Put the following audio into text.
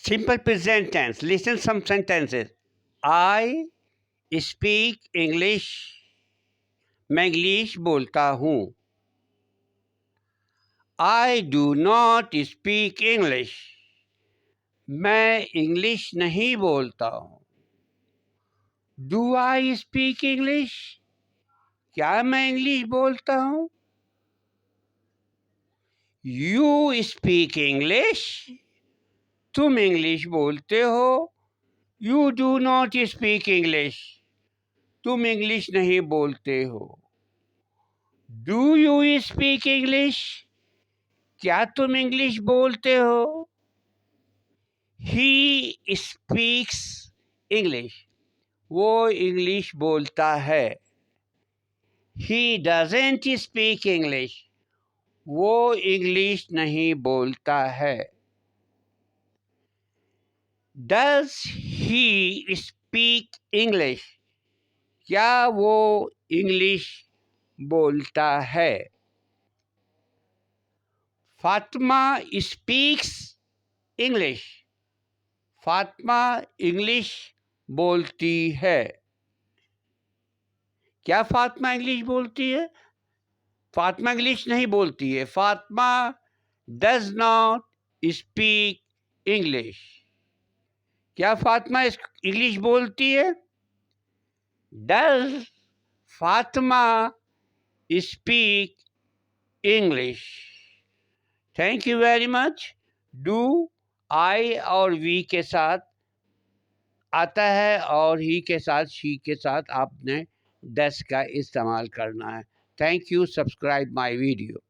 Simple present tense. Listen some sentences. I speak English. मैं English बोलता हूँ. I do not speak English. मैं English नहीं बोलता हूँ. Do I speak English? क्या मैं इंग्लिश बोलता हूँ? You speak English? तुम इंग्लिश बोलते हो. You do not speak English. तुम इंग्लिश नहीं बोलते हो. Do you speak English? क्या तुम इंग्लिश बोलते हो? He speaks English. वो इंग्लिश बोलता है. He doesn't speak English. वो इंग्लिश नहीं बोलता है. Does he speak English? क्या वो इंग्लिश बोलता है? Fatima speaks English. Fatima English बोलती है. क्या फातिमा इंग्लिश बोलती है? फातिमा इंग्लिश नहीं बोलती है. Fatima does not speak English. क्या फातिमा इंग्लिश बोलती है? Does Fatima speak English? Thank you very much. Do I और वी के साथ आता है और ही के साथ शी के साथ आपने डस का इस्तेमाल करना है. Thank you. Subscribe my video.